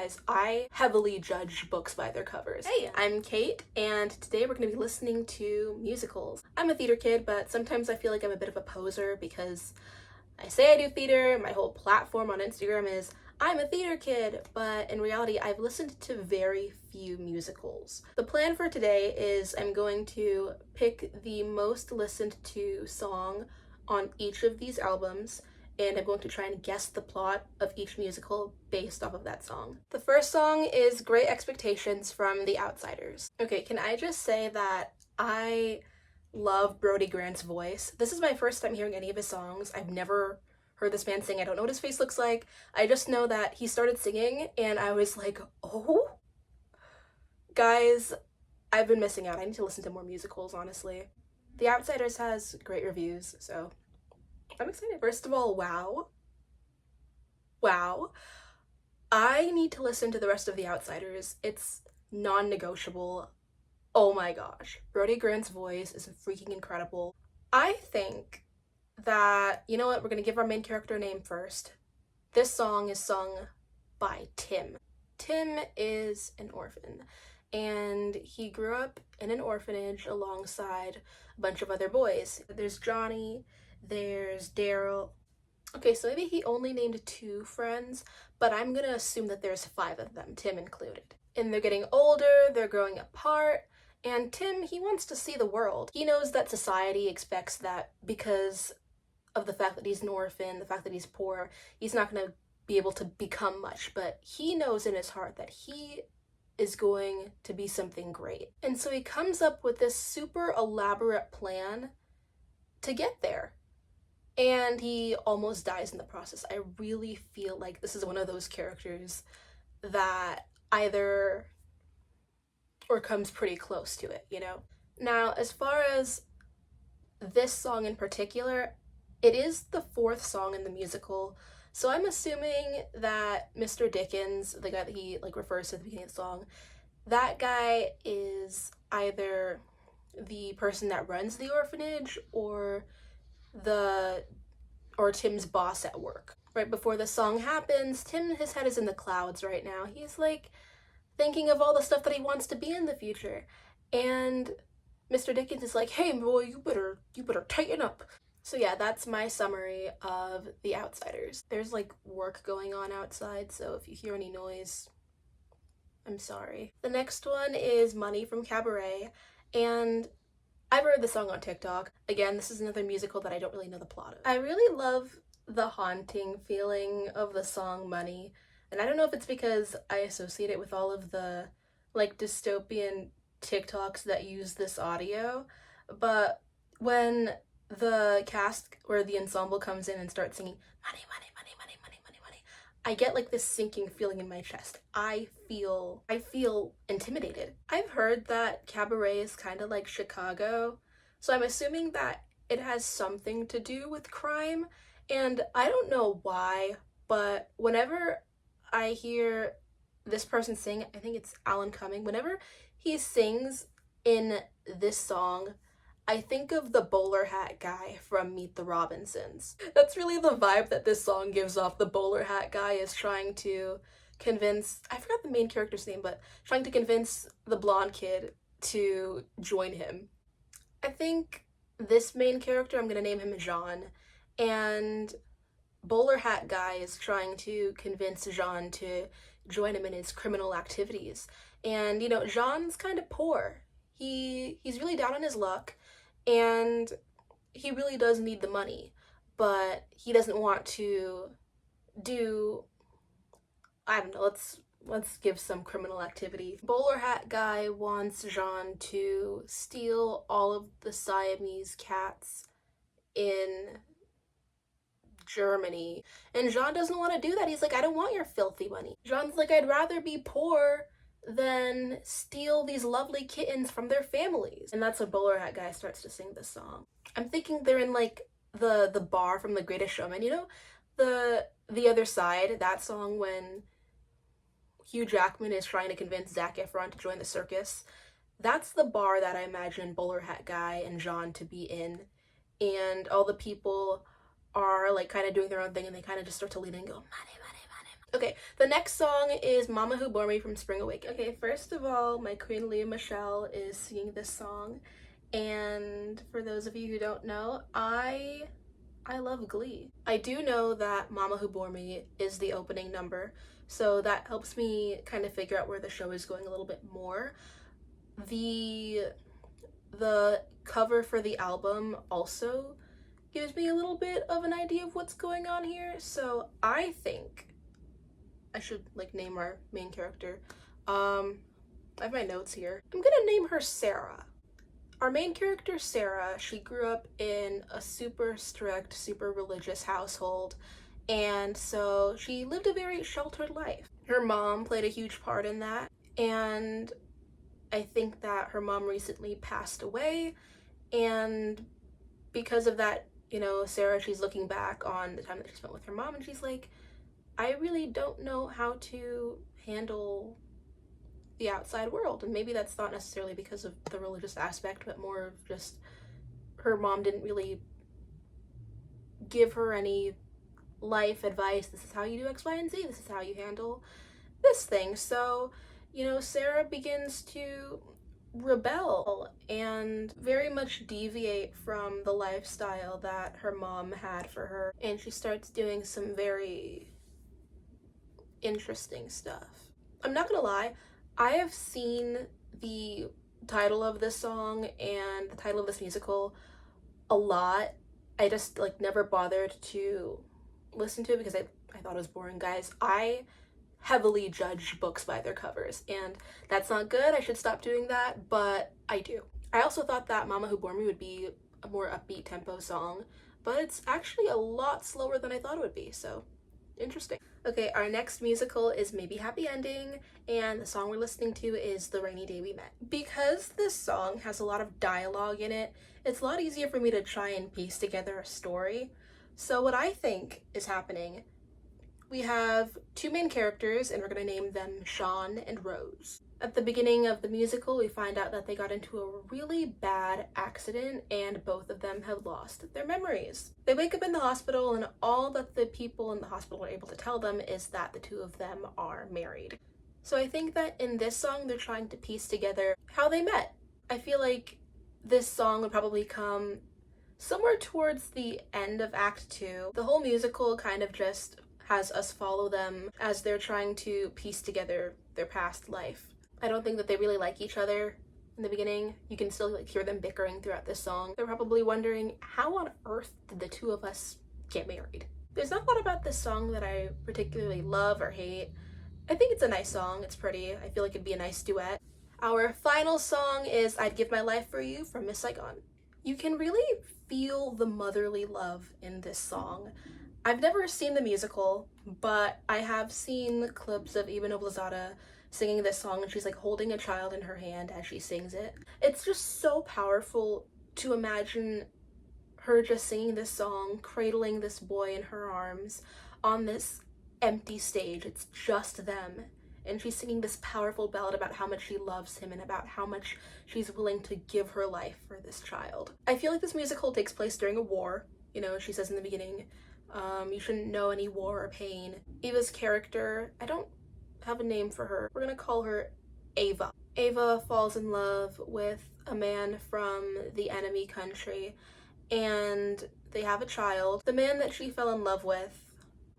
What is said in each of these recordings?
guys, I heavily judge books by their covers. Hey, I'm Kate, and today we're going to be listening to musicals. I'm a theater kid, but sometimes I feel like I'm a bit of a poser because I say I do theater, my whole platform on Instagram is I'm a theater kid, but in reality, I've listened to very few musicals. The plan for today is I'm going to pick the most listened to song on each of these albums, and I'm going to try and guess the plot of each musical based off of that song. The first song is Great Expectations from The Outsiders. Okay, can I just say that I love Brody Grant's voice. This is my first time hearing any of his songs. I've never heard this man sing. I don't know what his face looks like. I just know that he started singing and I was like, oh? Guys, I've been missing out. I need to listen to more musicals, honestly. The Outsiders has great reviews, so I'm excited. First of all, wow. Wow. I need to listen to the rest of The Outsiders. It's non-negotiable. Oh my gosh. Brody Grant's voice is freaking incredible. I think that, you know what, we're gonna give our main character a name first. This song is sung by Tim. Tim is an orphan, and he grew up in an orphanage alongside a bunch of other boys. There's Johnny, there's Daryl. Okay, so maybe he only named 2 friends, but I'm gonna assume that there's 5 of them, Tim included. And they're getting older, they're growing apart, and Tim, he wants to see the world. He knows that society expects that because of the fact that he's an orphan, the fact that he's poor, he's not gonna be able to become much, but he knows in his heart that he is going to be something great. And so he comes up with this super elaborate plan to get there. And he almost dies in the process. I really feel like this is one of those characters that either or comes pretty close to it, you know? Now, as far as this song in particular, it is the 4th song in the musical, so I'm assuming that Mr. Dickens, the guy that he refers to at the beginning of the song, that guy is either the person that runs the orphanage or Tim's boss at work. Right before the song happens, his head is in the clouds right now. He's like thinking of all the stuff that he wants to be in the future. And Mr. Dickens is like, hey boy, you better tighten up. So yeah, that's my summary of The Outsiders. There's like work going on outside, so if you hear any noise, I'm sorry. The next one is Money from Cabaret, and I've heard the song on TikTok. Again, this is another musical that I don't really know the plot of. I really love the haunting feeling of the song Money, and I don't know if it's because I associate it with all of the dystopian TikToks that use this audio, but when the cast or the ensemble comes in and starts singing money, money, money, money, money, money, money, I get like this sinking feeling in my chest. I feel intimidated. I've heard that Cabaret is kind of like Chicago, so I'm assuming that it has something to do with crime, and I don't know why, but whenever I hear this person sing, I think it's Alan Cumming, whenever he sings in this song, I think of the bowler hat guy from Meet the Robinsons. That's really the vibe that this song gives off. The bowler hat guy is trying to convince, I forgot the main character's name, but trying to convince the blonde kid to join him. I think this main character, I'm gonna name him Jean, and bowler hat guy is trying to convince Jean to join him in his criminal activities. And you know, Jean's kind of poor. He's really down on his luck, and he really does need the money, but he doesn't want to do, I don't know, let's give some criminal activity. Bowler hat guy wants Jean to steal all of the Siamese cats in Germany, and Jean doesn't want to do that. He's like, I don't want your filthy money. Jean's like, I'd rather be poor than steal these lovely kittens from their families. And that's when bowler hat guy starts to sing this song. I'm thinking they're in like the bar from The Greatest Showman, you know, the Other Side, that song when Hugh Jackman is trying to convince Zac Efron to join the circus. That's the bar that I imagine bowler hat guy and Jean to be in, and all the people are like kind of doing their own thing, and they kind of just start to lean in and go money, money, money. Okay, the next song is Mama Who Bore Me from Spring Awakening. Okay, first of all, my queen Leah Michelle is singing this song, and for those of you who don't know, I love Glee. I do know that Mama Who Bore Me is the opening number, so that helps me kind of figure out where the show is going a little bit more. The cover for the album also gives me a little bit of an idea of what's going on here, so I think I should like name our main character. I have my notes here. I'm gonna name her Sarah. Our main character, Sarah, she grew up in a super strict, super religious household, and so she lived a very sheltered life. Her mom played a huge part in that, and I think that her mom recently passed away, and because of that, you know, Sarah, she's looking back on the time that she spent with her mom, and she's like, I really don't know how to handle the outside world. And maybe that's not necessarily because of the religious aspect, but more of just her mom didn't really give her any life advice. This is how you do X, Y, and Z. This is how you handle this thing. So, you know, Sarah begins to rebel and very much deviate from the lifestyle that her mom had for her. And she starts doing some very interesting stuff. I'm not gonna lie, I have seen the title of this song and the title of this musical a lot. I just like never bothered to listen to it because I thought it was boring. Guys, I heavily judge books by their covers, and that's not good. I should stop doing that, but I do. I also thought that Mama Who Bore Me would be a more upbeat tempo song, but it's actually a lot slower than I thought it would be, so interesting. Okay, our next musical is Maybe Happy Ending, and the song we're listening to is The Rainy Day We Met. Because this song has a lot of dialogue in it, it's a lot easier for me to try and piece together a story. So what I think is happening, we have two main characters, and we're gonna name them Sean and Rose. At the beginning of the musical, we find out that they got into a really bad accident and both of them have lost their memories. They wake up in the hospital, and all that the people in the hospital are able to tell them is that the two of them are married. So I think that in this song, they're trying to piece together how they met. I feel like this song would probably come somewhere towards the end of Act 2. The whole musical kind of just has us follow them as they're trying to piece together their past life. I don't think that they really like each other in the beginning. You can still like hear them bickering throughout this song. They're probably wondering, how on earth did the two of us get married? There's not a lot about this song that I particularly love or hate. I think it's a nice song. It's pretty. I feel like it'd be a nice duet. Our final song is I'd Give My Life For You from Miss Saigon. You can really feel the motherly love in this song. I've never seen the musical, but I have seen clips of Eva Noblezada singing this song, and she's like holding a child in her hand as she sings it. It's just so powerful to imagine her just singing this song, cradling this boy in her arms on this empty stage. It's just them. And she's singing this powerful ballad about how much she loves him and about how much she's willing to give her life for this child. I feel like this musical takes place during a war. You know, she says in the beginning, you shouldn't know any war or pain. Eva's character, I don't have a name for her. We're gonna call her Ava. Ava falls in love with a man from the enemy country, and they have a child. The man that she fell in love with,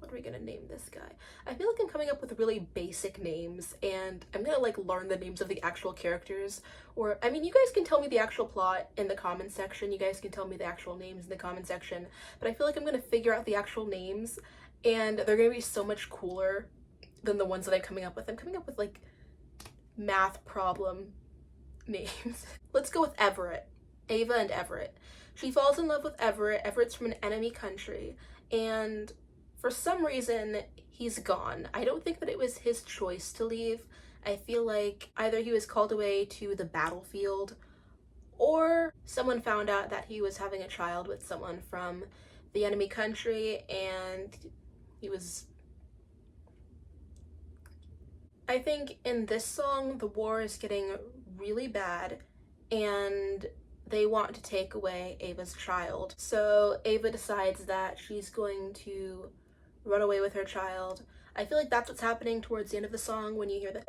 what are we gonna name this guy? I feel like I'm coming up with really basic names, and I'm gonna like learn the names of the actual characters. Or, I mean, you guys can tell me the actual plot in the comments section. You guys can tell me the actual names in the comment section. But I feel like I'm gonna figure out the actual names, and they're gonna be so much cooler than the ones that I'm coming up with. I'm coming up with like math problem names. Let's go with Everett. Ava and Everett. She falls in love with Everett. Everett's from an enemy country, and for some reason, he's gone. I don't think that it was his choice to leave. I feel like either he was called away to the battlefield, or someone found out that he was having a child with someone from the enemy country, and he was... I think in this song, the war is getting really bad, and they want to take away Ava's child. So Ava decides that she's going to run away with her child. I feel like that's what's happening towards the end of the song when you hear the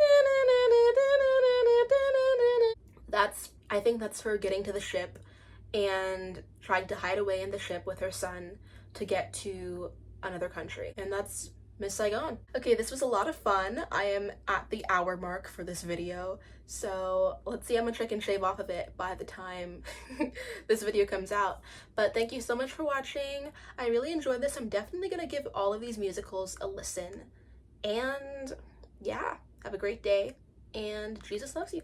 I think that's her getting to the ship and trying to hide away in the ship with her son to get to another country. And that's Miss Saigon. Okay, this was a lot of fun. I am at the hour mark for this video, so let's see how much I can shave off of it by the time this video comes out. But thank you so much for watching. I really enjoyed this. I'm definitely gonna give all of these musicals a listen. And yeah, have a great day, and Jesus loves you.